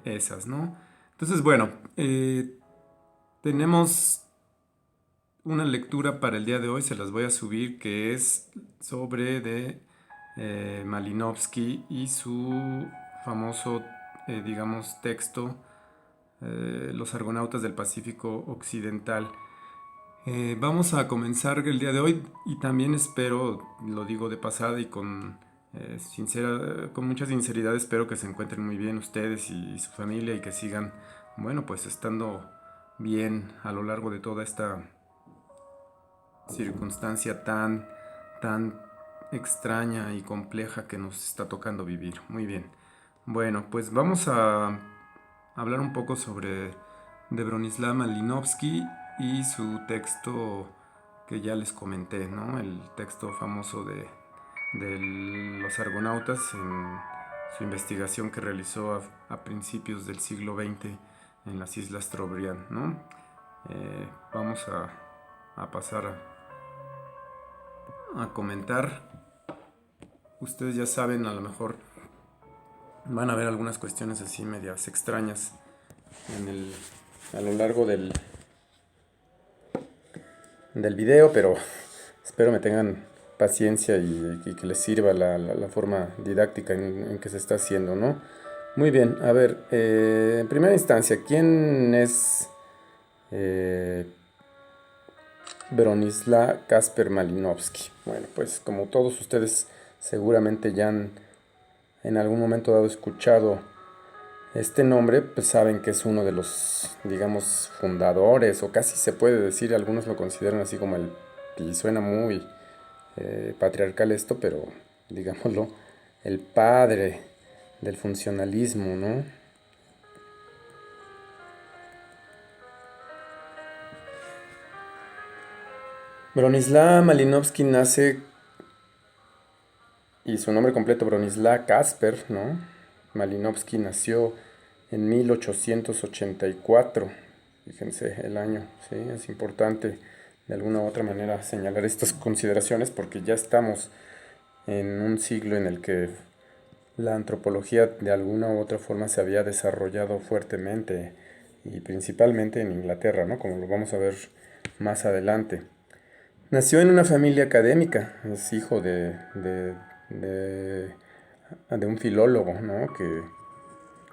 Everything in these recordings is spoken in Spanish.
esas, ¿no? Entonces, bueno, tenemos una lectura para el día de hoy, se las voy a subir, que es sobre de Malinowski y su famoso, digamos, texto, Los Argonautas del Pacífico Occidental. Vamos a comenzar el día de hoy y también espero, lo digo de pasada y con mucha sinceridad, espero que se encuentren muy bien ustedes y su familia y que sigan, bueno, pues estando bien a lo largo de toda esta circunstancia tan extraña y compleja que nos está tocando vivir. Muy bien. Bueno, pues vamos a hablar un poco sobre de Bronislaw Malinowski y su texto que ya les comenté, ¿no? El texto famoso de los argonautas en su investigación que realizó a principios del siglo XX en las Islas Trobriand, ¿no? Vamos a pasar a comentar. Ustedes ya saben, a lo mejor van a ver algunas cuestiones así medias extrañas a lo largo del video, pero espero me tengan paciencia y que les sirva la forma didáctica en que se está haciendo, ¿no? Muy bien, a ver, en primera instancia, ¿quién es Bronislaw Kasper Malinowski? Bueno, pues como todos ustedes seguramente ya han en algún momento dado escuchado este nombre, pues saben que es uno de los, digamos, fundadores, o casi se puede decir, algunos lo consideran así como y suena muy patriarcal esto, pero digámoslo, el padre del funcionalismo, ¿no? Bronislaw Malinowski nace, y su nombre completo Bronislaw Kasper, ¿no? Malinowski nació en 1884. Fíjense el año, ¿sí? Es importante de alguna u otra manera señalar estas consideraciones porque ya estamos en un siglo en el que la antropología de alguna u otra forma se había desarrollado fuertemente y principalmente en Inglaterra, ¿no? Como lo vamos a ver más adelante. Nació en una familia académica, es hijo de, de un filólogo, ¿no? Que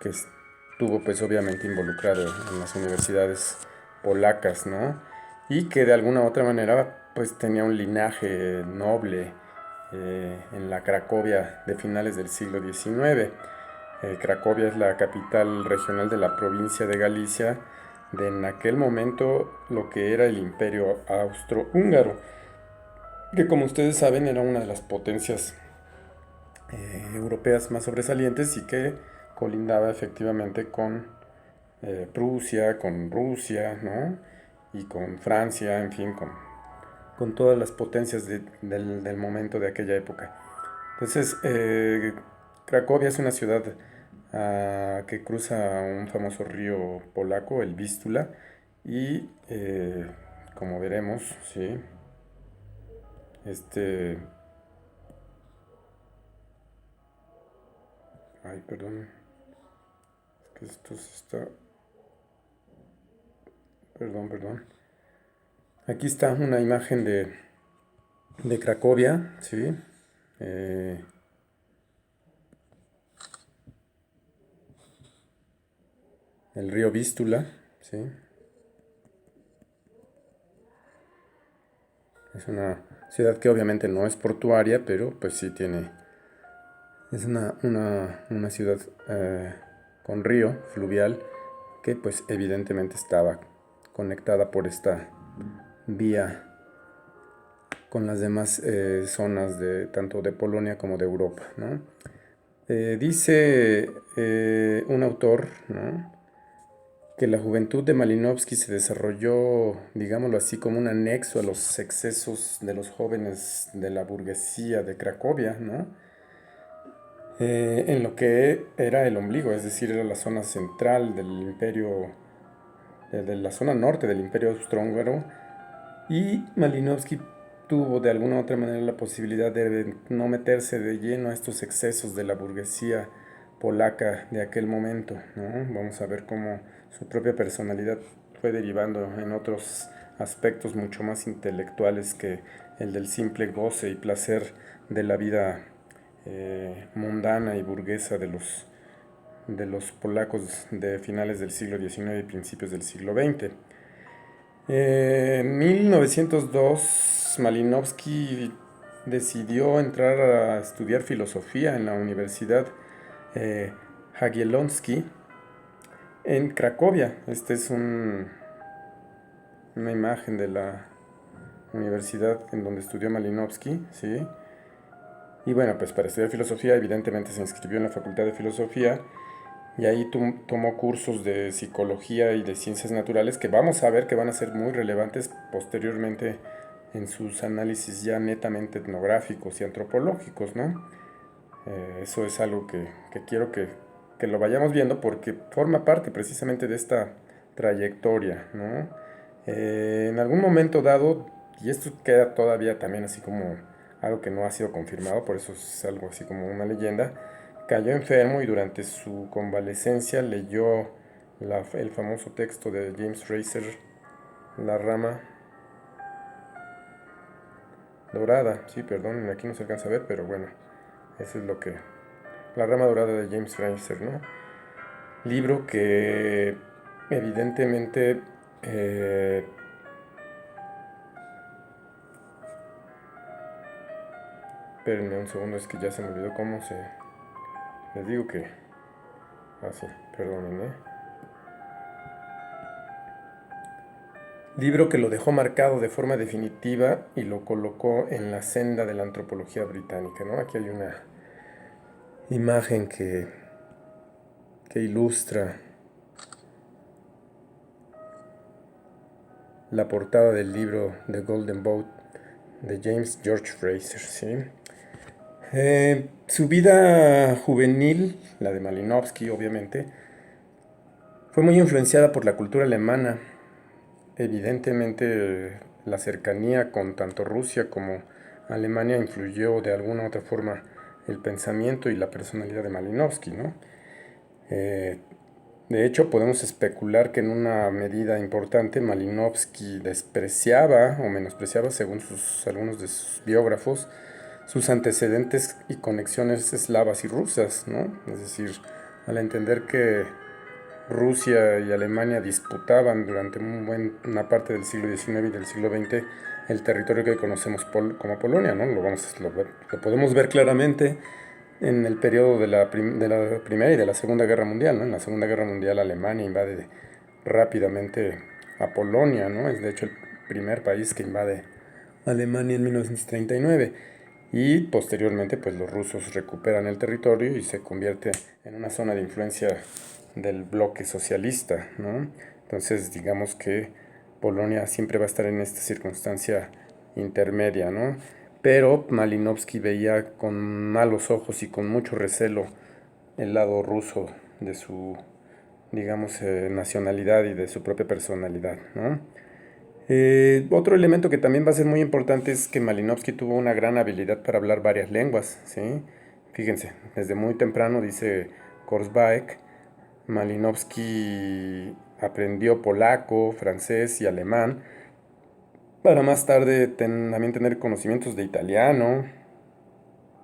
estuvo pues obviamente involucrado en las universidades polacas, ¿no? Y que de alguna u otra manera pues tenía un linaje noble en la Cracovia de finales del siglo XIX. Cracovia es la capital regional de la provincia de Galicia, de en aquel momento lo que era el imperio austrohúngaro, que como ustedes saben era una de las potencias europeas más sobresalientes y que colindaba efectivamente con Prusia, con Rusia, ¿no? Y con Francia, en fin, con todas las potencias del momento de aquella época. Entonces, Cracovia es una ciudad que cruza un famoso río polaco, el Vístula, y como veremos, ¿sí? Este... Ay, perdón, es que esto se está... Perdón. Aquí está una imagen de Cracovia, ¿sí? Eh, el río Vístula, ¿sí? Es una ciudad que obviamente no es portuaria, pero pues sí tiene... Es una ciudad con río fluvial que pues evidentemente estaba conectada por esta vía con las demás zonas de tanto de Polonia como de Europa, ¿no? Dice un autor, ¿no? Que la juventud de Malinowski se desarrolló, digámoslo así, como un anexo a los excesos de los jóvenes de la burguesía de Cracovia, ¿no? En lo que era el ombligo, es decir, era la zona central del imperio, de la zona norte del imperio austrohúngaro, y Malinowski tuvo de alguna u otra manera la posibilidad de no meterse de lleno a estos excesos de la burguesía polaca de aquel momento, ¿no? Vamos a ver cómo su propia personalidad fue derivando en otros aspectos mucho más intelectuales que el del simple goce y placer de la vida mundana y burguesa de los polacos de finales del siglo XIX y principios del siglo XX. En 1902, Malinowski decidió entrar a estudiar filosofía en la Universidad eh, Jagiellonski en Cracovia. Esta es una imagen de la universidad en donde estudió Malinowski, ¿sí? Y bueno, pues para estudiar filosofía, evidentemente se inscribió en la Facultad de Filosofía y ahí tomó cursos de psicología y de ciencias naturales que vamos a ver que van a ser muy relevantes posteriormente en sus análisis ya netamente etnográficos y antropológicos, ¿no? Eso es algo que quiero que lo vayamos viendo porque forma parte precisamente de esta trayectoria, ¿no? En algún momento dado, y esto queda todavía también así como algo que no ha sido confirmado, por eso es algo así como una leyenda, cayó enfermo y durante su convalecencia leyó el famoso texto de James Frazer, La rama dorada. Sí, perdón, aquí no se alcanza a ver, pero bueno, eso es lo que... La rama dorada de James Frazer, ¿no? Libro que evidentemente espérenme un segundo, es que ya se me olvidó cómo se... Les digo que... Ah, sí, perdonen, ¿eh? Libro que lo dejó marcado de forma definitiva y lo colocó en la senda de la antropología británica, ¿no? Aquí hay una imagen que ilustra la portada del libro The Golden Boat de James George Frazer, ¿sí? Su vida juvenil, la de Malinowski obviamente, fue muy influenciada por la cultura alemana. Evidentemente la cercanía con tanto Rusia como Alemania influyó de alguna u otra forma el pensamiento y la personalidad de Malinowski, ¿no? Eh, de hecho, podemos especular que en una medida importante Malinowski despreciaba o menospreciaba, según algunos de sus biógrafos, sus antecedentes y conexiones eslavas y rusas, ¿no? Es decir, al entender que Rusia y Alemania disputaban durante una parte del siglo XIX y del siglo XX el territorio que conocemos como Polonia, ¿no? Lo podemos ver claramente en el periodo de de la Primera y de la Segunda Guerra Mundial, ¿no? En la Segunda Guerra Mundial Alemania invade rápidamente a Polonia, ¿no? Es de hecho el primer país que invade Alemania en 1939 y posteriormente pues los rusos recuperan el territorio y se convierte en una zona de influencia del bloque socialista, ¿no? Entonces digamos que Polonia siempre va a estar en esta circunstancia intermedia, ¿no? Pero Malinowski veía con malos ojos y con mucho recelo el lado ruso de su, digamos, nacionalidad y de su propia personalidad, ¿no? Otro elemento que también va a ser muy importante es que Malinowski tuvo una gran habilidad para hablar varias lenguas, ¿sí? Fíjense, desde muy temprano, dice Korsbaek, Malinowski aprendió polaco, francés y alemán, para más tarde también tener conocimientos de italiano,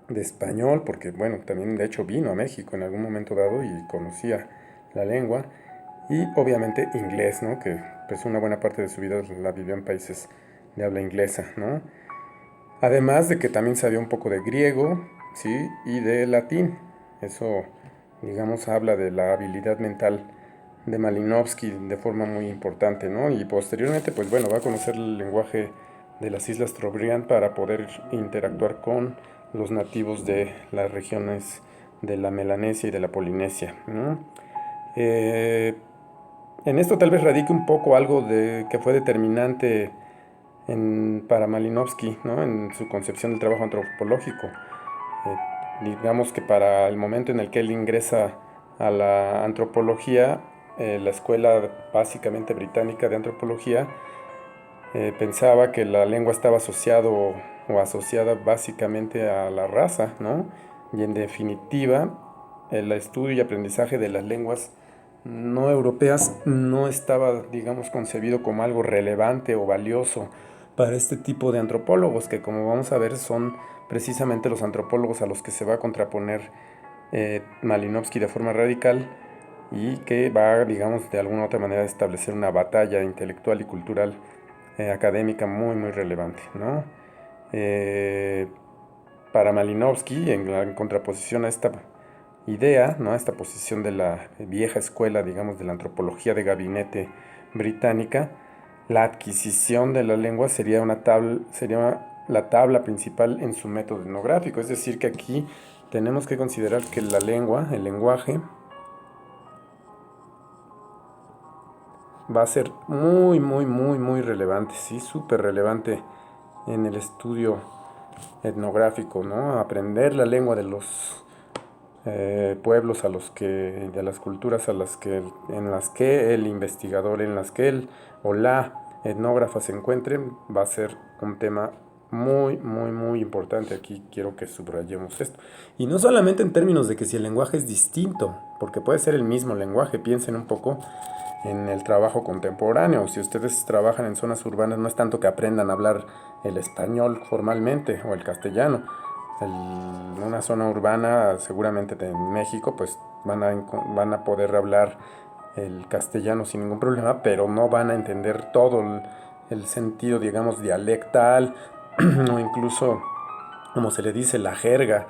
de español, porque bueno, también de hecho vino a México en algún momento dado y conocía la lengua, y obviamente inglés, ¿no? Que pues una buena parte de su vida la vivió en países de habla inglesa, ¿no? Además de que también sabía un poco de griego, ¿sí? Y de latín. Eso, digamos, habla de la habilidad mental de Malinowski de forma muy importante, ¿no? Y posteriormente, pues bueno, va a conocer el lenguaje de las Islas Trobriand para poder interactuar con los nativos de las regiones de la Melanesia y de la Polinesia, ¿no? Eh, en esto tal vez radique un poco algo de que fue determinante para Malinowski, ¿no? En su concepción del trabajo antropológico. Eh, digamos que para el momento en el que él ingresa a la antropología, la escuela básicamente británica de antropología pensaba que la lengua estaba asociado o asociada básicamente a la raza, ¿no? Y en definitiva, el estudio y aprendizaje de las lenguas no europeas no estaba, digamos, concebido como algo relevante o valioso para este tipo de antropólogos, que como vamos a ver son precisamente los antropólogos a los que se va a contraponer Malinowski de forma radical y que va, digamos, de alguna u otra manera a establecer una batalla intelectual y cultural académica muy, muy relevante, ¿no? Eh, para Malinowski, en contraposición a esta idea, ¿no? A esta posición de la vieja escuela, digamos, de la antropología de gabinete británica, la adquisición de la lengua sería la tabla principal en su método etnográfico. Es decir, que aquí tenemos que considerar que la lengua, el lenguaje, va a ser muy, muy, muy, muy relevante, sí, súper relevante en el estudio etnográfico, ¿no? Aprender la lengua de los pueblos de las culturas en las que el investigador, en las que él o la etnógrafa se encuentren, va a ser un tema muy, muy, muy importante. Aquí quiero que subrayemos esto. Y no solamente en términos de que si el lenguaje es distinto, porque puede ser el mismo lenguaje, piensen un poco en el trabajo contemporáneo. Si ustedes trabajan en zonas urbanas, no es tanto que aprendan a hablar el español formalmente o el castellano. Una zona urbana, seguramente en México, pues van a poder hablar el castellano sin ningún problema, pero no van a entender todo el sentido, digamos, dialectal o incluso, como se le dice, la jerga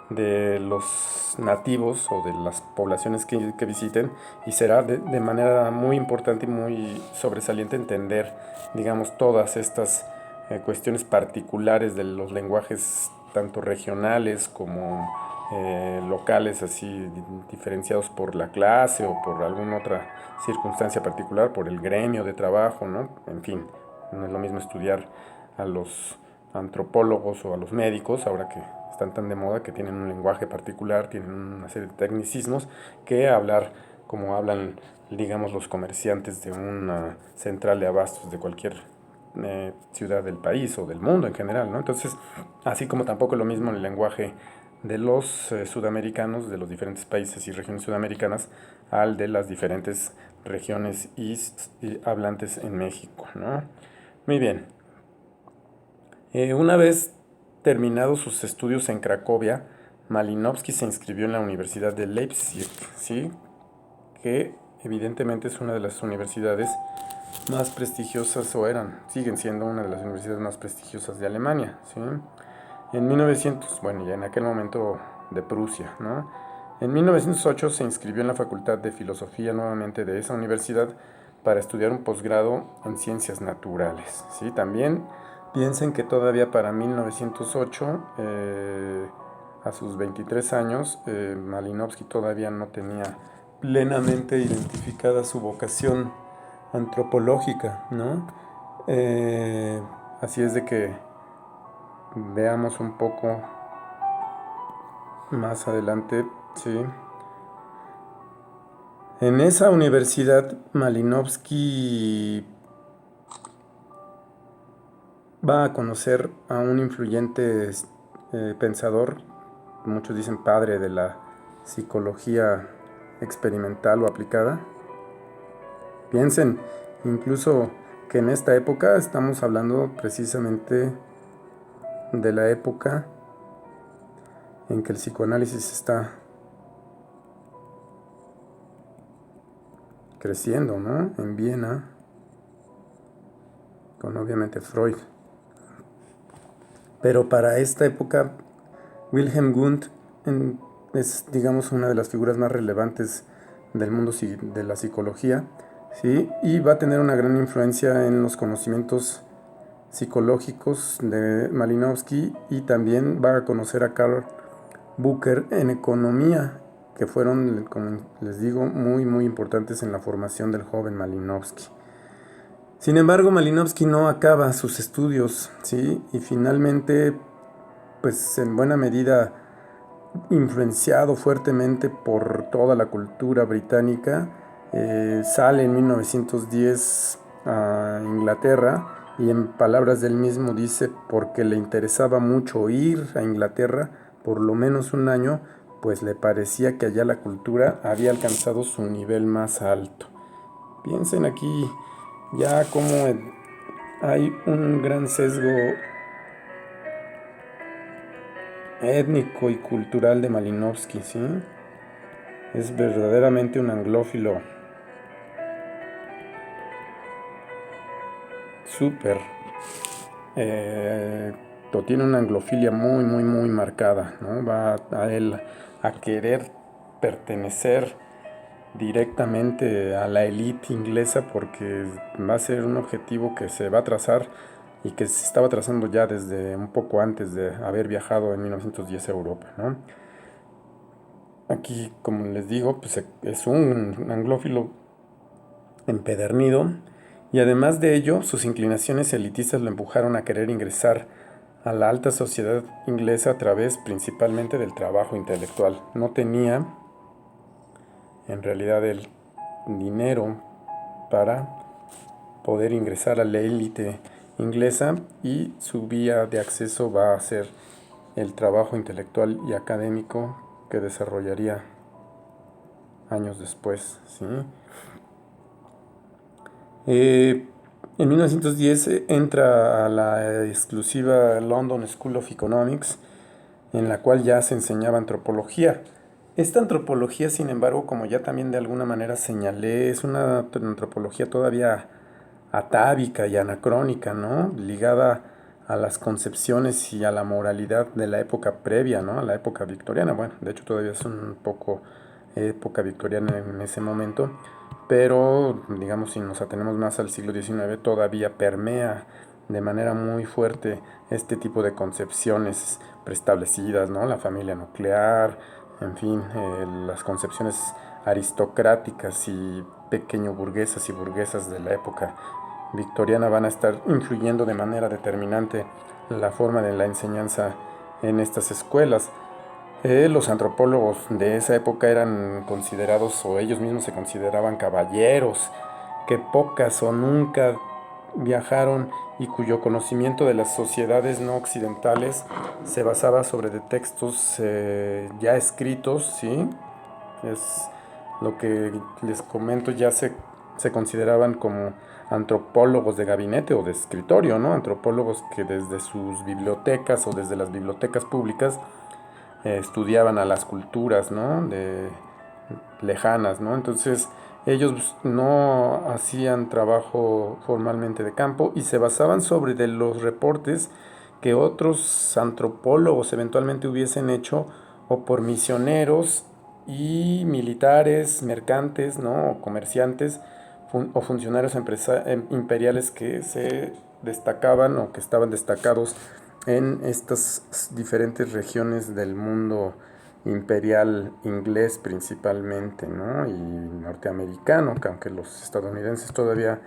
de los nativos o de las poblaciones que visiten, y será de manera muy importante y muy sobresaliente entender, digamos, todas estas cuestiones particulares de los lenguajes tanto regionales como locales, así diferenciados por la clase o por alguna otra circunstancia particular, por el gremio de trabajo, ¿no? En fin, no es lo mismo estudiar a los antropólogos o a los médicos, ahora que están tan de moda, que tienen un lenguaje particular, tienen una serie de tecnicismos, que hablar como hablan, digamos, los comerciantes de una central de abastos de cualquier ciudad del país o del mundo en general, ¿no? Entonces, así como tampoco es lo mismo el lenguaje de los sudamericanos, de los diferentes países y regiones sudamericanas, al de las diferentes regiones y hablantes en México, ¿no? Muy bien. Una vez terminados sus estudios en Cracovia, Malinowski se inscribió en la Universidad de Leipzig, ¿sí? Que evidentemente es una de las universidades más prestigiosas, siguen siendo una de las universidades más prestigiosas de Alemania, ¿sí? En 1900, bueno, ya en aquel momento de Prusia, ¿no? En 1908 se inscribió en la Facultad de Filosofía nuevamente de esa universidad para estudiar un posgrado en ciencias naturales, ¿sí? También piensen que todavía para 1908, a sus 23 años, Malinowski todavía no tenía plenamente identificada su vocación antropológica, ¿no? Eh, Así es de que veamos un poco más adelante, ¿sí? En esa universidad, Malinowski va a conocer a un influyente pensador, muchos dicen padre de la psicología experimental o aplicada. Piensen, incluso que en esta época estamos hablando precisamente de la época en que el psicoanálisis está creciendo, ¿no? En Viena, con obviamente Freud. Pero para esta época, Wilhelm Wundt es, digamos, una de las figuras más relevantes del mundo de la psicología, ¿sí? Y va a tener una gran influencia en los conocimientos psicológicos de Malinowski, y también va a conocer a Karl Bucher en economía, que fueron, como les digo, muy, muy importantes en la formación del joven Malinowski. Sin embargo, Malinowski no acaba sus estudios, ¿sí? Y finalmente, pues en buena medida influenciado fuertemente por toda la cultura británica, sale en 1910 a Inglaterra, y en palabras del mismo dice porque le interesaba mucho ir a Inglaterra por lo menos un año, pues le parecía que allá la cultura había alcanzado su nivel más alto. Piensen aquí ya como hay un gran sesgo étnico y cultural de Malinowski, ¿sí? Es verdaderamente un anglófilo súper. eh, Tiene una anglofilia muy, muy, muy marcada, ¿no? Va a él a querer pertenecer directamente a la élite inglesa porque va a ser un objetivo que se va a trazar y que se estaba trazando ya desde un poco antes de haber viajado en 1910 a Europa, ¿no? Aquí, como les digo, pues es un anglófilo empedernido y además de ello, sus inclinaciones elitistas lo empujaron a querer ingresar a la alta sociedad inglesa a través principalmente del trabajo intelectual. No tenía en realidad el dinero para poder ingresar a la élite inglesa y su vía de acceso va a ser el trabajo intelectual y académico que desarrollaría años después, ¿sí? En 1910 entra a la exclusiva London School of Economics, en la cual ya se enseñaba antropología. Esta antropología, sin embargo, como ya también de alguna manera señalé, es una antropología todavía atávica y anacrónica, ¿no? Ligada a las concepciones y a la moralidad de la época previa, ¿no? A la época victoriana. Bueno, de hecho todavía es un poco época victoriana en ese momento, pero digamos si nos atenemos más al siglo XIX todavía permea de manera muy fuerte este tipo de concepciones preestablecidas, ¿no? La familia nuclear, en fin, las concepciones aristocráticas y pequeño burguesas y burguesas de la época victoriana van a estar influyendo de manera determinante la forma de la enseñanza en estas escuelas. Los antropólogos de esa época eran considerados, o ellos mismos se consideraban caballeros, que pocas o nunca viajaron y cuyo conocimiento de las sociedades no occidentales se basaba sobre de textos ya escritos, ¿sí? Es lo que les comento, se consideraban como antropólogos de gabinete o de escritorio, ¿no? Antropólogos que desde sus bibliotecas o desde las bibliotecas públicas estudiaban a las culturas, ¿no? Lejanas, ¿no? Entonces ellos no hacían trabajo formalmente de campo y se basaban sobre de los reportes que otros antropólogos eventualmente hubiesen hecho o por misioneros y militares, mercantes, ¿no? O comerciantes o funcionarios imperiales que se destacaban o que estaban destacados en estas diferentes regiones del mundo imperial inglés principalmente, ¿no? Y norteamericano, que aunque los estadounidenses todavía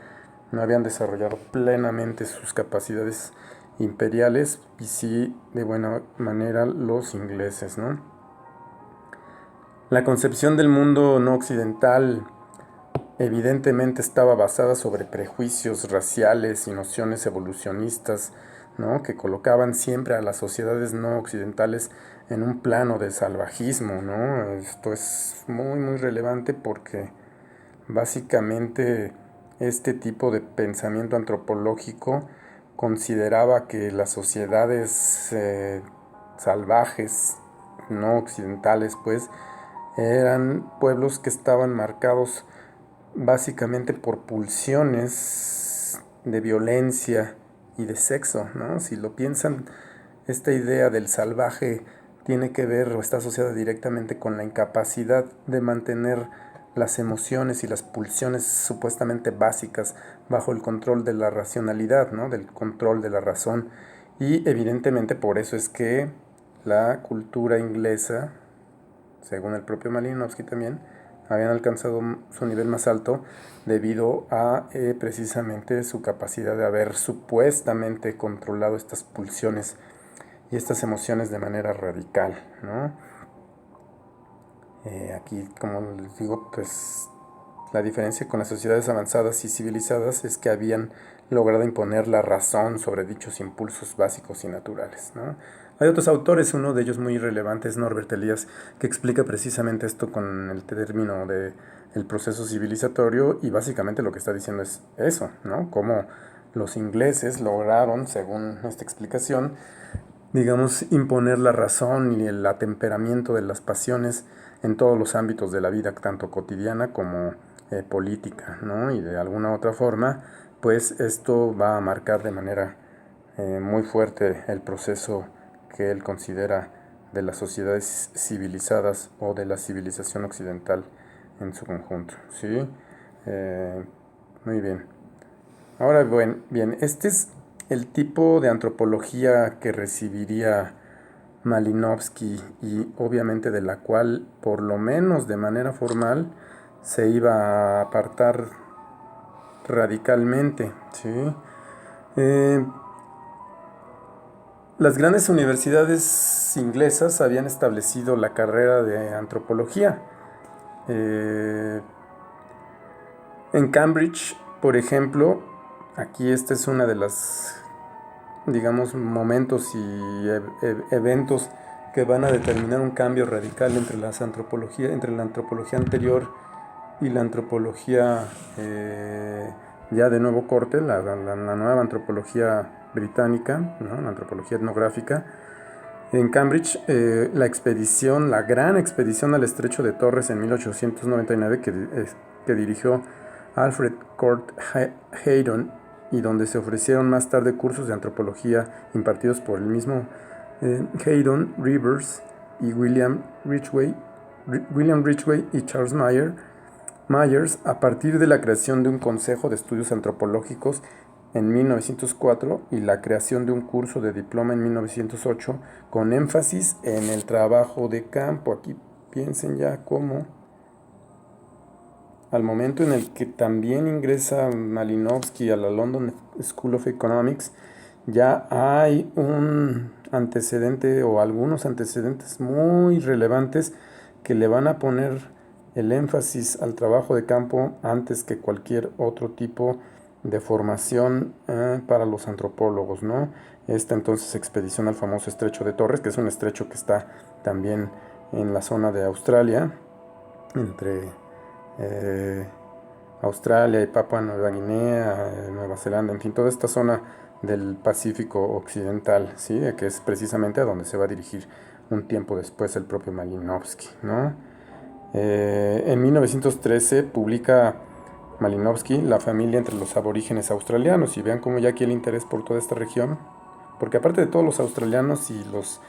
no habían desarrollado plenamente sus capacidades imperiales, y sí de buena manera los ingleses, ¿no? La concepción del mundo no occidental evidentemente estaba basada sobre prejuicios raciales y nociones evolucionistas, ¿no? Que colocaban siempre a las sociedades no occidentales en un plano de salvajismo, ¿no? Esto es muy, muy relevante porque básicamente este tipo de pensamiento antropológico consideraba que las sociedades salvajes, no occidentales, pues, eran pueblos que estaban marcados básicamente por pulsiones de violencia y de sexo, ¿no? Si lo piensan, esta idea del salvaje tiene que ver o está asociada directamente con la incapacidad de mantener las emociones y las pulsiones supuestamente básicas bajo el control de la racionalidad, ¿no? Del control de la razón. Y evidentemente por eso es que la cultura inglesa, según el propio Malinowski también, habían alcanzado su nivel más alto debido a precisamente su capacidad de haber supuestamente controlado estas pulsiones y estas emociones de manera radical, ¿no? Aquí, como les digo, pues la diferencia con las sociedades avanzadas y civilizadas es que habían logrado imponer la razón sobre dichos impulsos básicos y naturales, ¿no? Hay otros autores, uno de ellos muy relevante es Norbert Elias, que explica precisamente esto con el término de el proceso civilizatorio, y básicamente lo que está diciendo es eso, ¿no? Cómo los ingleses lograron, según esta explicación, digamos, imponer la razón y el atemperamiento de las pasiones en todos los ámbitos de la vida, tanto cotidiana como política, ¿no? Y de alguna otra forma, pues esto va a marcar de manera muy fuerte el proceso que él considera de las sociedades civilizadas o de la civilización occidental en su conjunto, ¿sí? Eh, Muy bien. Ahora, bueno, bien, este es el tipo de antropología que recibiría Malinowski y obviamente de la cual, por lo menos de manera formal, se iba a apartar radicalmente, ¿sí? Eh, las grandes universidades inglesas habían establecido la carrera de antropología. Eh, en Cambridge, por ejemplo, aquí esta es una de las, digamos, momentos y eventos que van a determinar un cambio radical entre la antropología anterior y la antropología ya de nuevo corte, la nueva antropología británica, ¿no? La antropología etnográfica. En Cambridge, la gran expedición al estrecho de Torres en 1899 que dirigió Alfred Court Haydon, y donde se ofrecieron más tarde cursos de antropología impartidos por el mismo Haydon, Rivers y William Ridgway y Charles Myers, a partir de la creación de un Consejo de Estudios Antropológicos en 1904 y la creación de un curso de diploma en 1908 con énfasis en el trabajo de campo. Aquí piensen ya cómo al momento en el que también ingresa Malinowski a la London School of Economics, ya hay un antecedente o algunos antecedentes muy relevantes que le van a poner el énfasis al trabajo de campo antes que cualquier otro tipo de formación para los antropólogos, ¿no? Esta entonces expedición al famoso estrecho de Torres, que es un estrecho que está también en la zona de Australia, entre eh, Australia y Papua Nueva Guinea, Nueva Zelanda, en fin, toda esta zona del Pacífico Occidental, ¿sí? Que es precisamente a donde se va a dirigir un tiempo después el propio Malinowski, ¿no? En 1913 publica Malinowski La familia entre los aborígenes australianos, y vean cómo ya aquí el interés por toda esta región, porque aparte de todos los australianos y los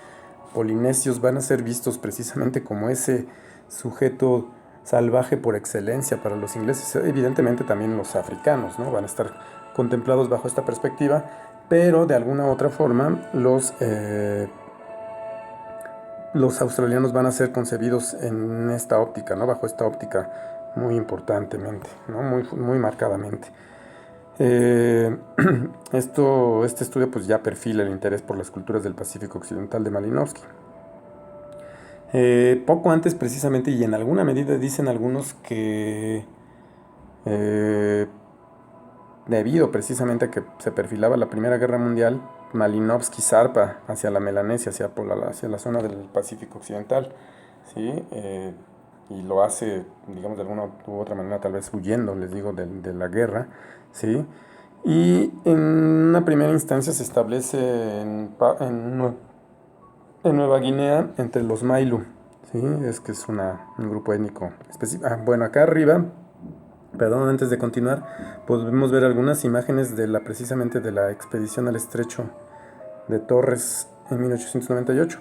polinesios van a ser vistos precisamente como ese sujeto salvaje por excelencia para los ingleses, evidentemente también los africanos, ¿no? Van a estar contemplados bajo esta perspectiva, pero de alguna u otra forma los australianos van a ser concebidos en esta óptica, ¿no? Bajo esta óptica muy importantemente, ¿no? Muy marcadamente. Eh, este estudio pues ya perfila el interés por las culturas del Pacífico Occidental de Malinowski. Poco antes precisamente, y en alguna medida dicen algunos que eh, debido precisamente a que se perfilaba la Primera Guerra Mundial, Malinowski zarpa hacia la Melanesia, hacia la zona del Pacífico Occidental, ¿sí? Y lo hace, digamos, de alguna u otra manera, tal vez huyendo, les digo, de la guerra, ¿sí? Y en una primera instancia se establece en Nueva Guinea entre los Mailu, ¿sí? Es que es un grupo étnico específico. Bueno, acá arriba, perdón, antes de continuar, podemos ver algunas imágenes precisamente de la expedición al estrecho de Torres en 1898.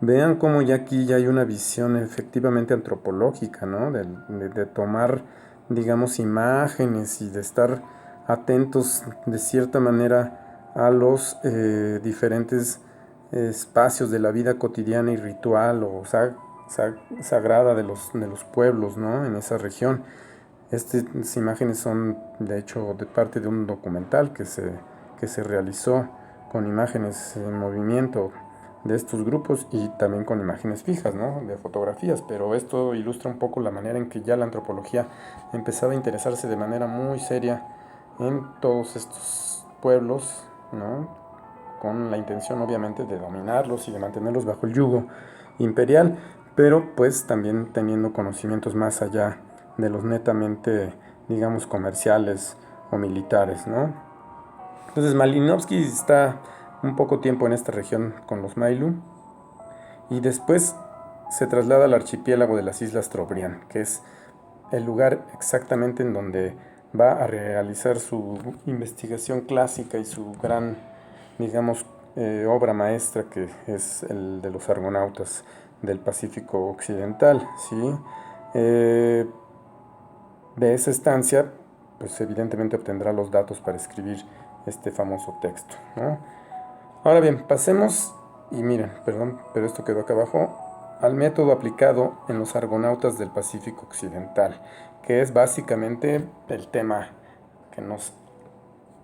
Vean cómo ya aquí ya hay una visión efectivamente antropológica, ¿no? De tomar, digamos, imágenes y de estar atentos de cierta manera a los diferentes espacios de la vida cotidiana y ritual o sagrada de los pueblos, ¿no? En esa región. Estas imágenes son, de hecho, de parte de un documental que se realizó con imágenes en movimiento de estos grupos y también con imágenes fijas, ¿no? De fotografías, pero esto ilustra un poco la manera en que ya la antropología empezaba a interesarse de manera muy seria en todos estos pueblos, ¿no? con la intención obviamente de dominarlos y de mantenerlos bajo el yugo imperial, pero pues también teniendo conocimientos más allá de los netamente, digamos, comerciales o militares, ¿no? Entonces Malinovsky está un poco tiempo en esta región con los Mailu y después se traslada al archipiélago de las Islas Trobriand, que es el lugar exactamente en donde va a realizar su investigación clásica y su gran, digamos, obra maestra, que es el de los argonautas del Pacífico Occidental, ¿sí? Eh, de esa estancia, pues evidentemente obtendrá los datos para escribir este famoso texto, ¿no? Ahora bien, pasemos, y miren, perdón, pero esto quedó acá abajo, al método aplicado en los argonautas del Pacífico Occidental, que es básicamente el tema que nos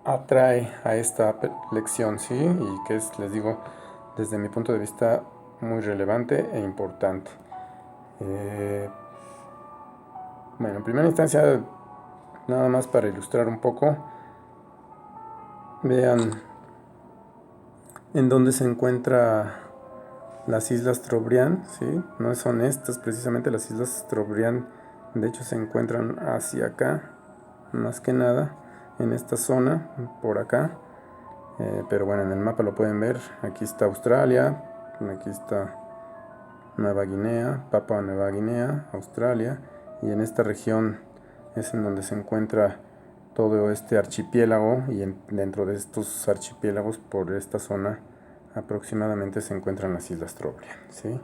atrae a esta lección, ¿sí? Y que es, les digo, desde mi punto de vista, muy relevante e importante. Eh, bueno, en primera instancia, nada más para ilustrar un poco, vean en dónde se encuentra las Islas Trobriand, ¿sí? No son estas precisamente las Islas Trobriand, de hecho se encuentran hacia acá, más que nada, en esta zona, por acá. Pero bueno, en el mapa lo pueden ver, aquí está Australia, aquí está Nueva Guinea, Papua Nueva Guinea, Australia, y en esta región es en donde se encuentra todo este archipiélago, y dentro de estos archipiélagos, por esta zona aproximadamente, se encuentran las Islas Trobriand, ¿sí?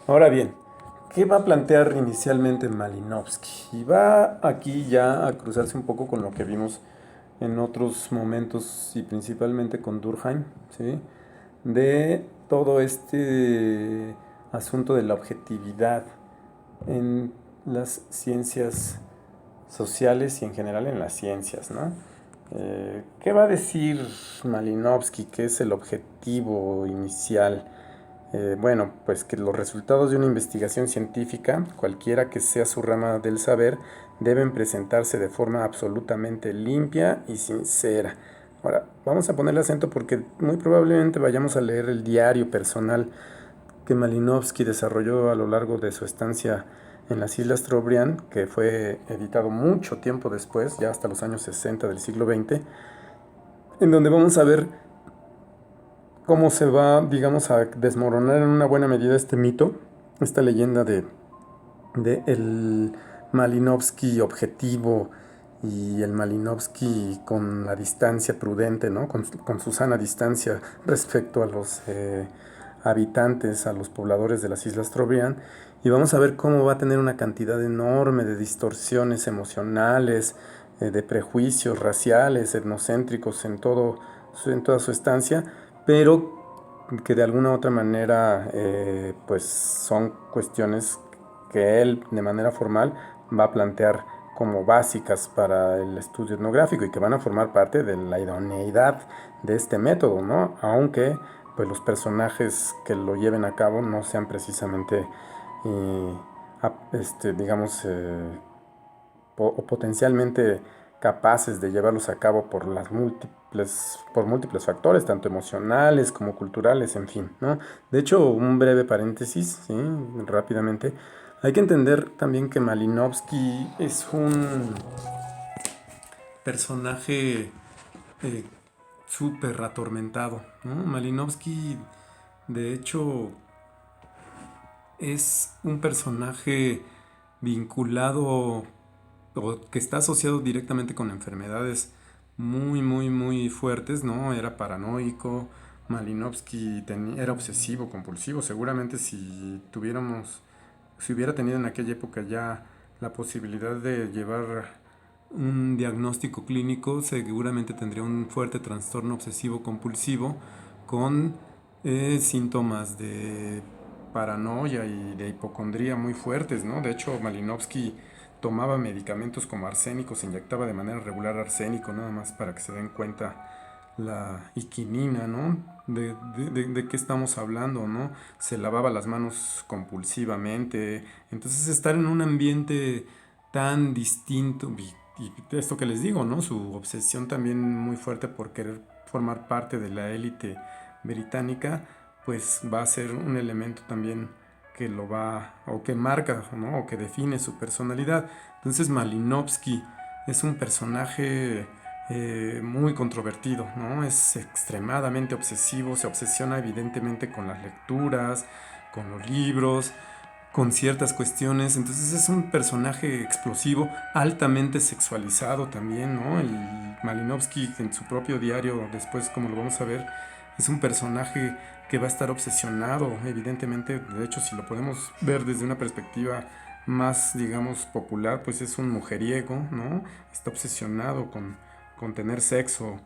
Ahora bien, ¿qué va a plantear inicialmente Malinowski? Y va aquí ya a cruzarse un poco con lo que vimos en otros momentos y principalmente con Durkheim, ¿sí? De todo este asunto de la objetividad en las ciencias sociales y en general en las ciencias, ¿no? ¿Qué va a decir Malinowski? ¿Qué es el objetivo inicial? Bueno, pues que los resultados de una investigación científica, cualquiera que sea su rama del saber, deben presentarse de forma absolutamente limpia y sincera. Ahora, vamos a ponerle acento porque muy probablemente vayamos a leer el diario personal que Malinowski desarrolló a lo largo de su estancia en las Islas Trobriand, que fue editado mucho tiempo después, ya hasta los años 60 del siglo XX, en donde vamos a ver cómo se va, digamos, a desmoronar en una buena medida este mito, esta leyenda de el Malinowski objetivo y el Malinowski con la distancia prudente, ¿no? Con su sana distancia respecto a los habitantes, a los pobladores de las Islas Trobriand, y vamos a ver cómo va a tener una cantidad enorme de distorsiones emocionales, de prejuicios raciales, etnocéntricos en toda su estancia, pero que de alguna u otra manera pues son cuestiones que él de manera formal va a plantear como básicas para el estudio etnográfico y que van a formar parte de la idoneidad de este método, ¿no? Aunque pues los personajes que lo lleven a cabo no sean precisamente eh, digamos o potencialmente capaces de llevarlos a cabo por múltiples factores, tanto emocionales como culturales, en fin, ¿no? De hecho, un breve paréntesis, ¿sí? Rápidamente, hay que entender también que Malinowski es un personaje eh, súper atormentado, ¿no? Malinowski, de hecho, es un personaje vinculado o que está asociado directamente con enfermedades muy fuertes, ¿no? Era paranoico, Malinowski era obsesivo, compulsivo. Seguramente si hubiera tenido en aquella época ya la posibilidad de llevar un diagnóstico clínico, seguramente tendría un fuerte trastorno obsesivo compulsivo con síntomas de paranoia y de hipocondría muy fuertes, ¿no? De hecho, Malinowski tomaba medicamentos como arsénico, se inyectaba de manera regular arsénico, nada más para que se den cuenta la quinina, ¿no? De qué estamos hablando, ¿no? Se lavaba las manos compulsivamente. Entonces, estar en un ambiente tan distinto, y esto que les digo, ¿no? Su obsesión también muy fuerte por querer formar parte de la élite británica, pues va a ser un elemento también que lo va, o que marca, ¿no? O que define su personalidad. Entonces Malinowski es un personaje muy controvertido, ¿no? Es extremadamente obsesivo, se obsesiona evidentemente con las lecturas, con los libros, con ciertas cuestiones. Entonces es un personaje explosivo, altamente sexualizado también, ¿no? El Malinowski en su propio diario, después como lo vamos a ver, es un personaje que va a estar obsesionado, evidentemente. De hecho, si lo podemos ver desde una perspectiva más, digamos, popular, pues es un mujeriego, ¿no? Está obsesionado con tener sexo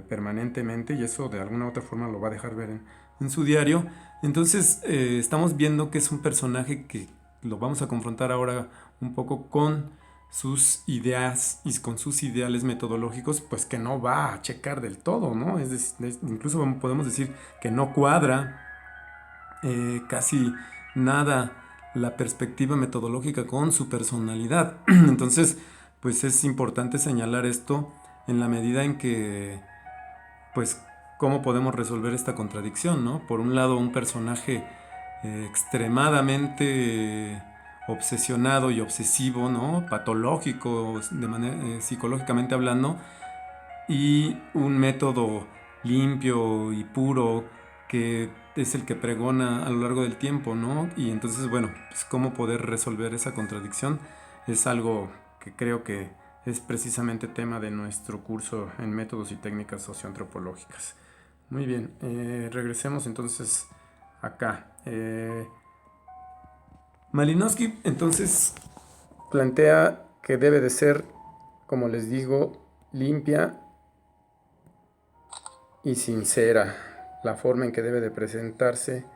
permanentemente, y eso de alguna u otra forma lo va a dejar ver en su diario. Entonces estamos viendo que es un personaje que lo vamos a confrontar ahora un poco con sus ideas y con sus ideales metodológicos, pues que no va a checar del todo, ¿no? Es decir, incluso podemos decir que no cuadra casi nada la perspectiva metodológica con su personalidad. Entonces, pues es importante señalar esto en la medida en que, pues, cómo podemos resolver esta contradicción, ¿no? Por un lado, un personaje extremadamente obsesionado y obsesivo, ¿no? Patológico, de manera, psicológicamente hablando, y un método limpio y puro que es el que pregona a lo largo del tiempo, ¿no? Y entonces, bueno, pues cómo poder resolver esa contradicción es algo que creo que es precisamente tema de nuestro curso en métodos y técnicas socioantropológicas. Muy bien, regresemos entonces acá. Malinowski entonces plantea que debe de ser, como les digo, limpia y sincera la forma en que debe de presentarse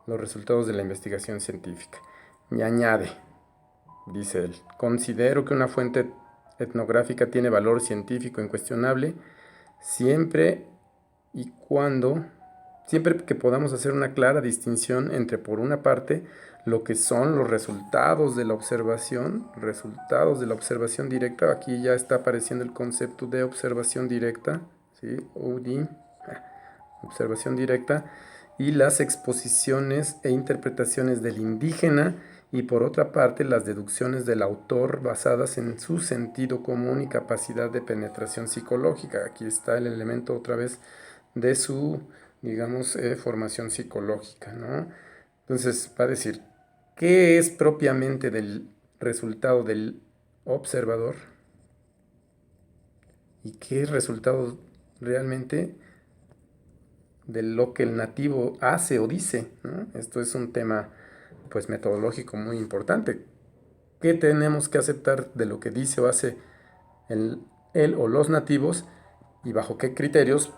los resultados de la investigación científica. Y añade, dice él, considero que una fuente etnográfica tiene valor científico incuestionable siempre que podamos hacer una clara distinción entre, por una parte, lo que son los resultados de la observación directa. Aquí ya está apareciendo el concepto de observación directa, ¿sí? OD, observación directa, y las exposiciones e interpretaciones del indígena, y por otra parte las deducciones del autor basadas en su sentido común y capacidad de penetración psicológica. Aquí está el elemento otra vez de su, digamos, formación psicológica, ¿no? Entonces va a decir, ¿qué es propiamente del resultado del observador? ¿Y qué es resultado realmente de lo que el nativo hace o dice, ¿no? Esto es un tema, pues, metodológico muy importante. ¿Qué tenemos que aceptar de lo que dice o hace él o los nativos, y bajo qué criterios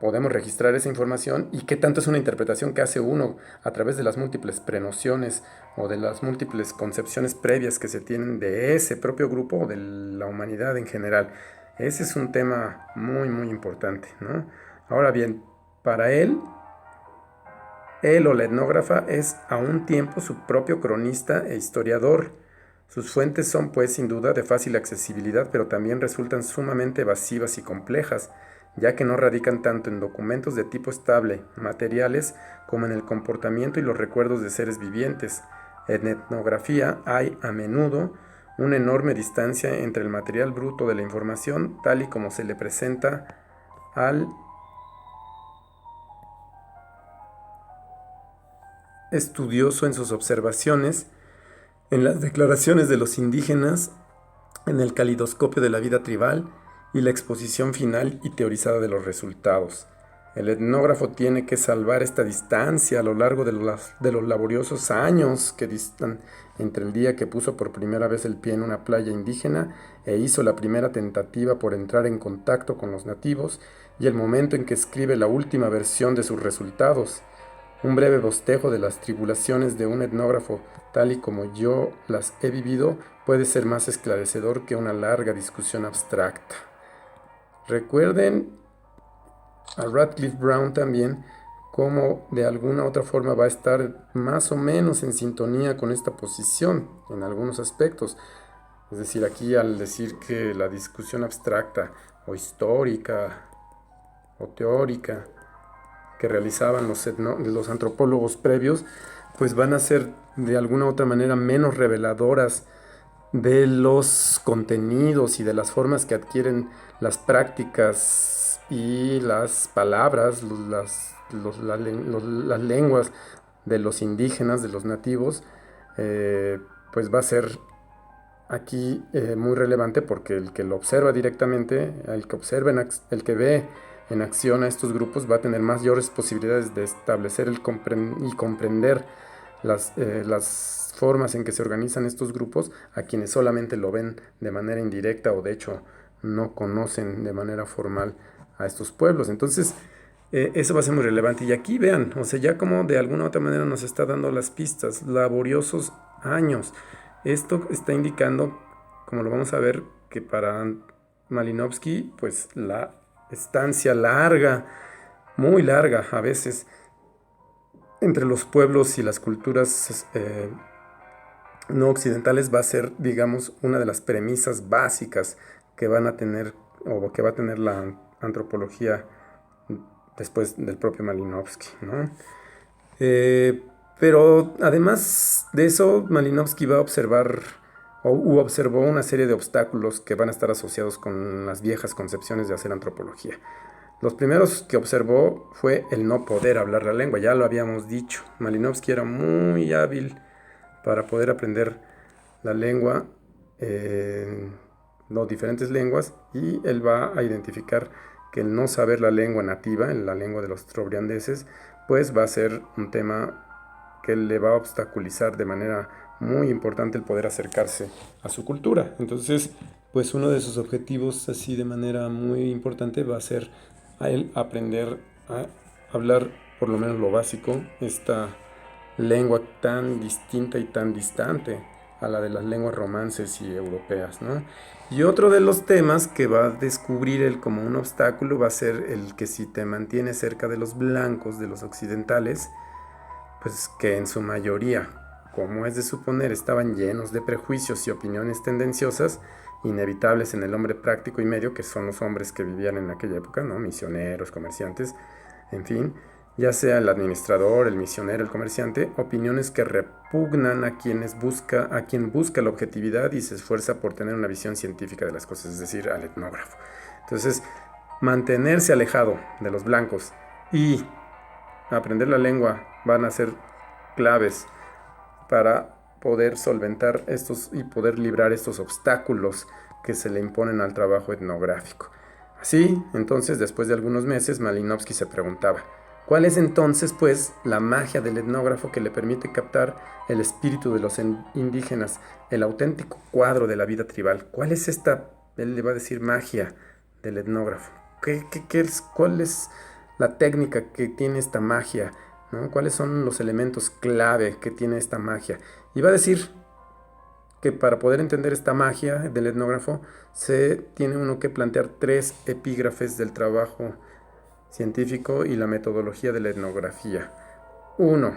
podemos registrar esa información, y qué tanto es una interpretación que hace uno a través de las múltiples prenociones o de las múltiples concepciones previas que se tienen de ese propio grupo o de la humanidad en general? Ese es un tema muy, muy importante, ¿no? Ahora bien, para él o la etnógrafa es a un tiempo su propio cronista e historiador. Sus fuentes son, pues, sin duda de fácil accesibilidad, pero también resultan sumamente evasivas y complejas, ya que no radican tanto en documentos de tipo estable, materiales, como en el comportamiento y los recuerdos de seres vivientes. En etnografía hay, a menudo, una enorme distancia entre el material bruto de la información, tal y como se le presenta al estudioso en sus observaciones, en las declaraciones de los indígenas, en el calidoscopio de la vida tribal y la exposición final y teorizada de los resultados. El etnógrafo tiene que salvar esta distancia a lo largo de los laboriosos años que distan entre el día que puso por primera vez el pie en una playa indígena e hizo la primera tentativa por entrar en contacto con los nativos, y el momento en que escribe la última versión de sus resultados. Un breve bostejo de las tribulaciones de un etnógrafo, tal y como yo las he vivido, puede ser más esclarecedor que una larga discusión abstracta. Recuerden a Radcliffe Brown también, cómo de alguna otra forma va a estar más o menos en sintonía con esta posición en algunos aspectos. Es decir, aquí al decir que la discusión abstracta o histórica o teórica que realizaban los antropólogos previos, pues van a ser de alguna u otra manera menos reveladoras de los contenidos y de las formas que adquieren las prácticas y las palabras, las lenguas de los indígenas, de los nativos, pues va a ser aquí muy relevante porque el que lo observa directamente, el que ve en acción a estos grupos va a tener mayores posibilidades de establecer y comprender las formas en que se organizan estos grupos a quienes solamente lo ven de manera indirecta o de hecho no conocen de manera formal a estos pueblos. Entonces, eso va a ser muy relevante. Y aquí vean, o sea, ya como de alguna u otra manera nos está dando las pistas, laboriosos años. Esto está indicando, como lo vamos a ver, que para Malinowski, pues la estancia larga, muy larga a veces, entre los pueblos y las culturas no occidentales va a ser, digamos, una de las premisas básicas que van a tener o que va a tener la antropología después del propio Malinowski, ¿no? Eh, pero además de eso, Malinowski va a observar o observó una serie de obstáculos que van a estar asociados con las viejas concepciones de hacer antropología. Los primeros que observó fue el no poder hablar la lengua, ya lo habíamos dicho. Malinowski era muy hábil para poder aprender la lengua, las diferentes lenguas, y él va a identificar que el no saber la lengua nativa, la lengua de los trobriandeses, pues va a ser un tema que le va a obstaculizar de manera muy importante el poder acercarse a su cultura. Entonces, pues uno de sus objetivos así de manera muy importante va a ser a él aprender a hablar por lo menos lo básico, esta lengua tan distinta y tan distante a la de las lenguas romances y europeas, ¿no? Y otro de los temas que va a descubrir él como un obstáculo va a ser el que si te mantienes cerca de los blancos, de los occidentales, pues que en su mayoría, como es de suponer, estaban llenos de prejuicios y opiniones tendenciosas, inevitables en el hombre práctico y medio, que son los hombres que vivían en aquella época, ¿no? Misioneros, comerciantes, en fin, ya sea el administrador, el misionero, el comerciante, opiniones que repugnan a quien busca la objetividad y se esfuerza por tener una visión científica de las cosas, es decir, al etnógrafo. Entonces, mantenerse alejado de los blancos y aprender la lengua van a ser claves para poder solventar estos y poder librar estos obstáculos que se le imponen al trabajo etnográfico. Así, entonces, después de algunos meses, Malinowski se preguntaba, ¿cuál es entonces, pues, la magia del etnógrafo que le permite captar el espíritu de los indígenas, el auténtico cuadro de la vida tribal? ¿Cuál es esta, él le va a decir, magia del etnógrafo? ¿Cuál es la técnica que tiene esta magia, ¿no? ¿Cuáles son los elementos clave que tiene esta magia? Y va a decir que para poder entender esta magia del etnógrafo se tiene uno que plantear 3 epígrafes del trabajo científico y la metodología de la etnografía. 1.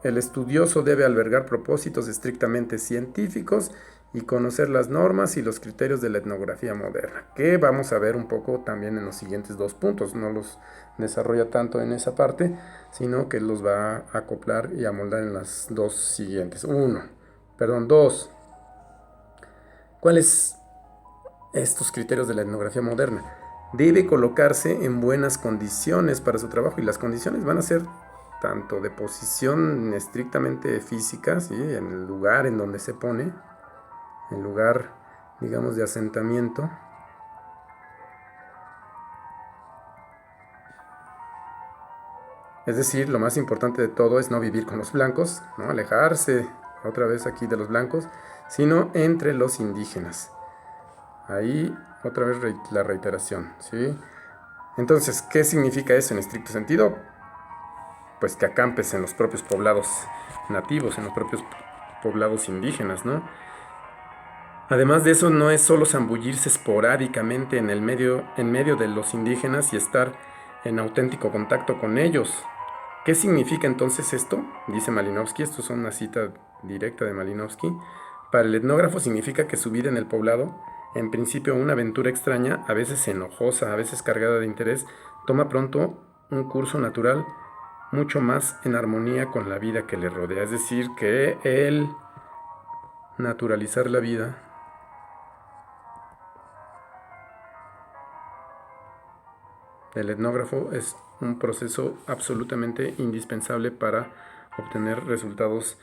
El estudioso debe albergar propósitos estrictamente científicos y conocer las normas y los criterios de la etnografía moderna, que vamos a ver un poco también en los siguientes 2 puntos. No los desarrolla tanto en esa parte, sino que los va a acoplar y a moldar en las 2 siguientes. 2. ¿Cuáles estos criterios de la etnografía moderna? Debe colocarse en buenas condiciones para su trabajo, y las condiciones van a ser tanto de posición estrictamente física, ¿sí? En el lugar en donde se pone, el lugar, digamos, de asentamiento, es decir, lo más importante de todo es no vivir con los blancos, ¿no? Alejarse otra vez aquí de los blancos, sino entre los indígenas. Ahí otra vez la reiteración, ¿sí? Entonces, ¿qué significa eso en estricto sentido? Pues que acampes en los propios poblados nativos, en los propios poblados indígenas, ¿no? Además de eso, no es solo zambullirse esporádicamente en medio de los indígenas y estar en auténtico contacto con ellos. ¿Qué significa entonces esto? Dice Malinowski, esto es una cita directa de Malinowski. Para el etnógrafo significa que su vida en el poblado, en principio una aventura extraña, a veces enojosa, a veces cargada de interés, toma pronto un curso natural mucho más en armonía con la vida que le rodea. Es decir, que el naturalizar la vida del etnógrafo es un proceso absolutamente indispensable para obtener resultados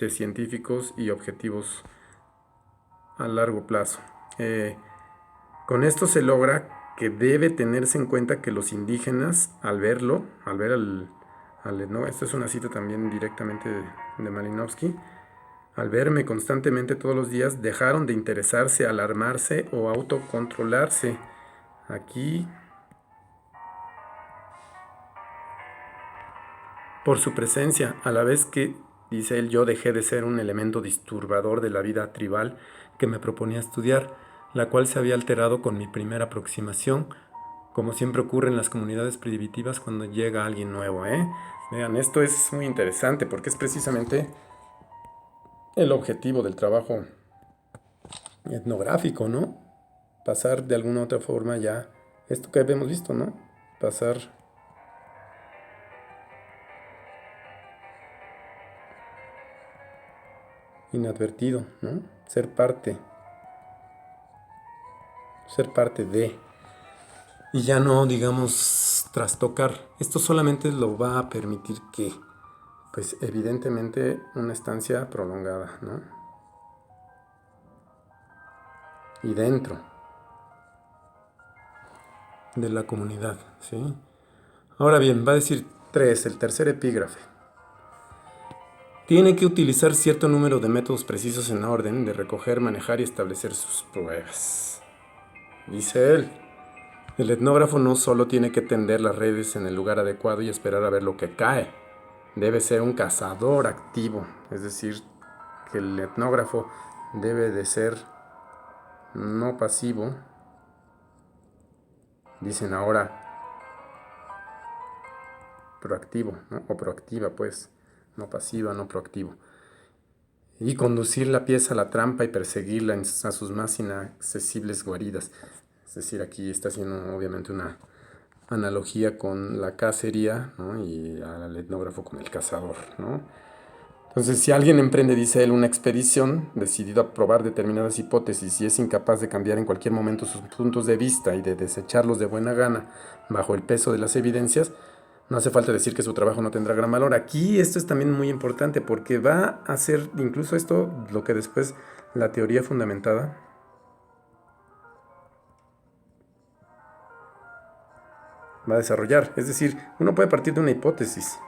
científicos y objetivos a largo plazo. Con esto se logra que debe tenerse en cuenta que los indígenas, al ver al etnógrafo, esta es una cita también directamente de Malinowski, al verme constantemente todos los días, dejaron de interesarse, alarmarse o autocontrolarse. Aquí, por su presencia, a la vez que, dice él, yo dejé de ser un elemento disturbador de la vida tribal que me proponía estudiar, la cual se había alterado con mi primera aproximación, como siempre ocurre en las comunidades primitivas cuando llega alguien nuevo. Vean, esto es muy interesante porque es precisamente el objetivo del trabajo etnográfico, ¿no? Pasar de alguna otra forma ya, esto que habíamos visto, ¿no? Pasar inadvertido, ¿no? Ser parte de, y ya no, digamos, trastocar. Esto solamente lo va a permitir que, pues evidentemente, una estancia prolongada, ¿no? Y dentro de la comunidad, ¿sí? Ahora bien, va a decir 3, el tercer epígrafe. Tiene que utilizar cierto número de métodos precisos en orden de recoger, manejar y establecer sus pruebas. Dice él, el etnógrafo no solo tiene que tender las redes en el lugar adecuado y esperar a ver lo que cae, debe ser un cazador activo, es decir, que el etnógrafo debe de ser no pasivo, dicen ahora proactivo, ¿no? O proactiva, pues, no pasiva, no proactivo. Y conducir la pieza a la trampa y perseguirla a sus más inaccesibles guaridas. Es decir, aquí está haciendo obviamente una analogía con la cacería, ¿no? Y al etnógrafo con el cazador, ¿no? Entonces, si alguien emprende, dice él, una expedición, decidido a probar determinadas hipótesis y es incapaz de cambiar en cualquier momento sus puntos de vista y de desecharlos de buena gana bajo el peso de las evidencias, no hace falta decir que su trabajo no tendrá gran valor. Aquí esto es también muy importante porque va a ser incluso esto lo que después la teoría fundamentada va a desarrollar. Es decir, uno puede partir de una hipótesis,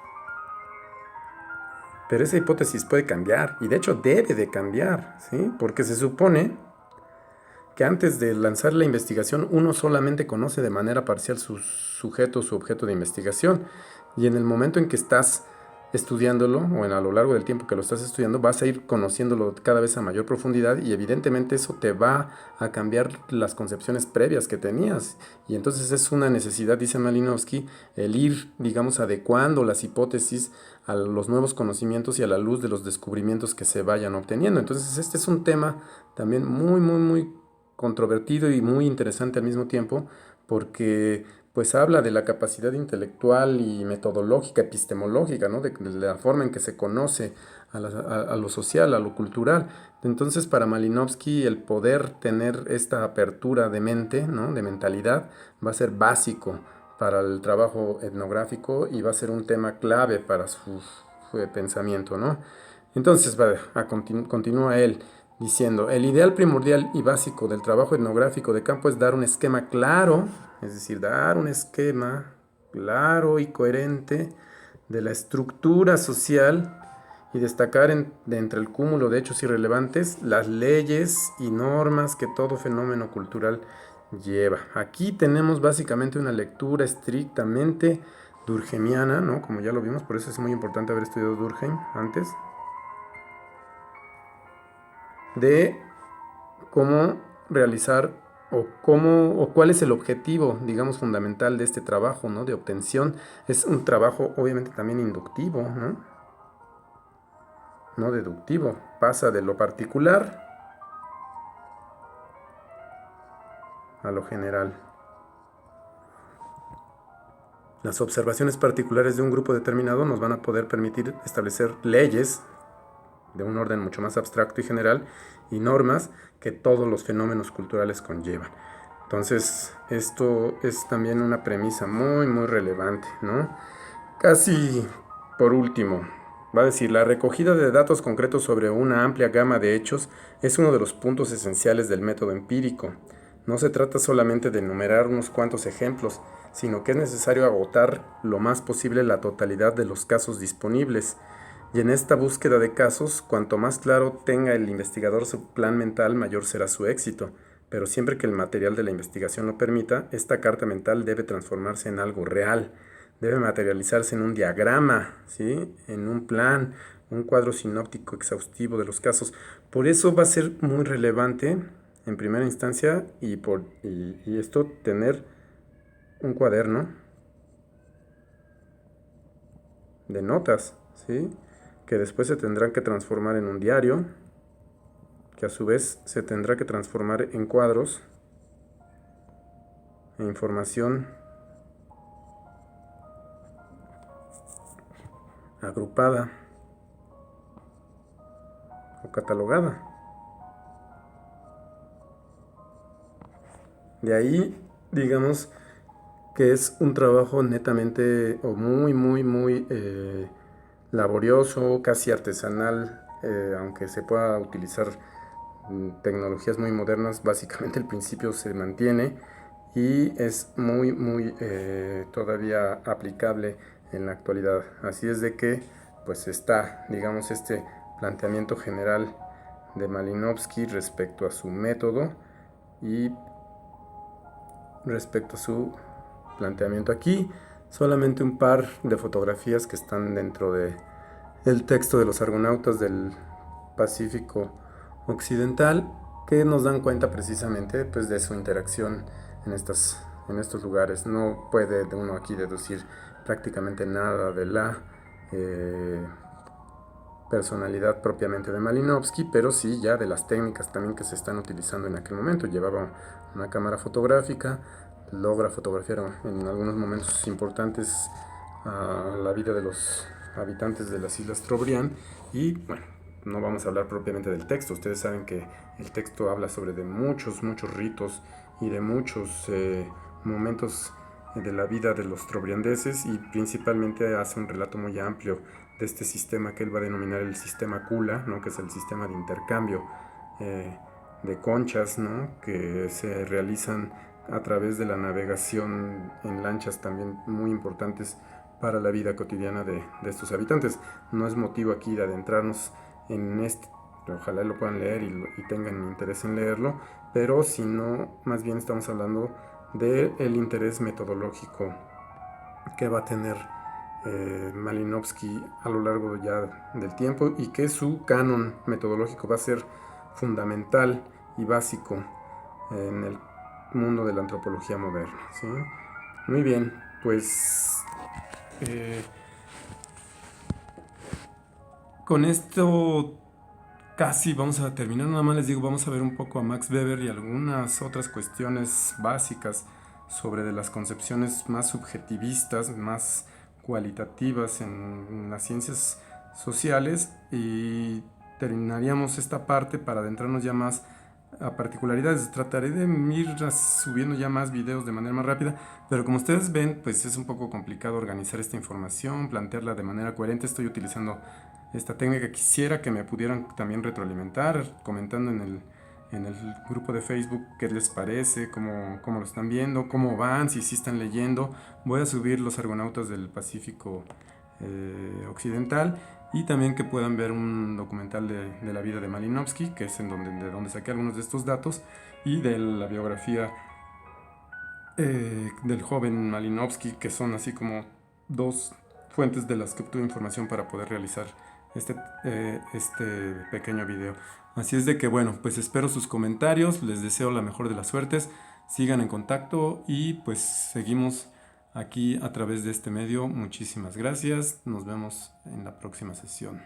pero esa hipótesis puede cambiar y de hecho debe de cambiar, ¿sí? Porque se supone que antes de lanzar la investigación uno solamente conoce de manera parcial su sujeto, su objeto de investigación, y en el momento en que estás estudiándolo o a lo largo del tiempo que lo estás estudiando vas a ir conociéndolo cada vez a mayor profundidad y evidentemente eso te va a cambiar las concepciones previas que tenías, y entonces es una necesidad, dice Malinowski, el ir, digamos, adecuando las hipótesis a los nuevos conocimientos y a la luz de los descubrimientos que se vayan obteniendo. Entonces este es un tema también muy controvertido y muy interesante al mismo tiempo, porque pues habla de la capacidad intelectual y metodológica, epistemológica, ¿no? de la forma en que se conoce a lo social, a lo cultural. Entonces, para Malinowski, el poder tener esta apertura de mente, ¿no? de mentalidad, va a ser básico para el trabajo etnográfico y va a ser un tema clave para su pensamiento, ¿no? Entonces, continúa él diciendo, el ideal primordial y básico del trabajo etnográfico de campo es dar un esquema claro, es decir, dar un esquema claro y coherente de la estructura social y destacar de entre el cúmulo de hechos irrelevantes las leyes y normas que todo fenómeno cultural lleva. Aquí tenemos básicamente una lectura estrictamente durkheimiana, ¿no? Como ya lo vimos, por eso es muy importante haber estudiado Durkheim antes, de cómo realizar o cuál es el objetivo, digamos, fundamental de este trabajo, ¿no? De obtención. Es un trabajo obviamente también inductivo, ¿no? No deductivo. pasa de lo particular a lo general. Las observaciones particulares de un grupo determinado nos van a poder permitir establecer leyes de un orden mucho más abstracto y general y normas que todos los fenómenos culturales conllevan. Entonces, esto es también una premisa muy relevante, ¿no? Casi por último, va a decir, la recogida de datos concretos sobre una amplia gama de hechos es uno de los puntos esenciales del método empírico. No se trata solamente de enumerar unos cuantos ejemplos, sino que es necesario agotar lo más posible la totalidad de los casos disponibles. Y en esta búsqueda de casos, cuanto más claro tenga el investigador su plan mental, mayor será su éxito. Pero siempre que el material de la investigación lo permita, esta carta mental debe transformarse en algo real. Debe materializarse en un diagrama, ¿sí? En un plan, un cuadro sinóptico exhaustivo de los casos. Por eso va a ser muy relevante, en primera instancia, y esto, tener un cuaderno de notas, ¿sí? Que después se tendrán que transformar en un diario, que a su vez se tendrá que transformar en cuadros e información agrupada o catalogada. De ahí, digamos que es un trabajo netamente o muy laborioso, casi artesanal, aunque se pueda utilizar tecnologías muy modernas, básicamente el principio se mantiene y es muy todavía aplicable en la actualidad. Así es de que pues está, digamos, este planteamiento general de Malinowski respecto a su método y respecto a su planteamiento. Aquí solamente un par de fotografías que están dentro de el texto de los argonautas del Pacífico Occidental, que nos dan cuenta precisamente pues, de su interacción en estos lugares. No puede uno aquí deducir prácticamente nada de la personalidad propiamente de Malinowski, pero sí ya de las técnicas también que se están utilizando en aquel momento. Llevaba una cámara fotográfica, logra fotografiar en algunos momentos importantes a la vida de los habitantes de las Islas Trobriand y bueno, no vamos a hablar propiamente del texto. Ustedes saben que el texto habla sobre de muchos ritos y de muchos momentos de la vida de los trobriandeses y principalmente hace un relato muy amplio de este sistema que él va a denominar el sistema Kula, ¿no? Que es el sistema de intercambio de conchas, ¿no? Que se realizan a través de la navegación en lanchas también muy importantes para la vida cotidiana de estos habitantes. No es motivo aquí de adentrarnos en este, ojalá lo puedan leer y tengan interés en leerlo, pero si no, más bien estamos hablando del interés metodológico que va a tener Malinowski a lo largo ya del tiempo y que su canon metodológico va a ser fundamental y básico en el mundo de la antropología moderna, ¿sí? Muy bien, pues con esto casi vamos a terminar. Nada más les digo, vamos a ver un poco a Max Weber y algunas otras cuestiones básicas sobre de las concepciones más subjetivistas, más cualitativas en las ciencias sociales y terminaríamos esta parte para adentrarnos ya más a particularidades. Trataré de ir subiendo ya más videos de manera más rápida, pero como ustedes ven, pues es un poco complicado organizar esta información, plantearla de manera coherente. Estoy utilizando esta técnica. Quisiera que me pudieran también retroalimentar comentando en el grupo de Facebook qué les parece, cómo lo están viendo, cómo van, si sí están leyendo. Voy a subir los Argonautas del Pacífico Occidental y también que puedan ver un documental de la vida de Malinowski, que es de donde saqué algunos de estos datos, y de la biografía del joven Malinowski, que son así como dos fuentes de las que obtuve información para poder realizar este pequeño video. Así es de que bueno, pues espero sus comentarios, les deseo la mejor de las suertes, sigan en contacto y pues seguimos aquí a través de este medio. Muchísimas gracias, nos vemos en la próxima sesión.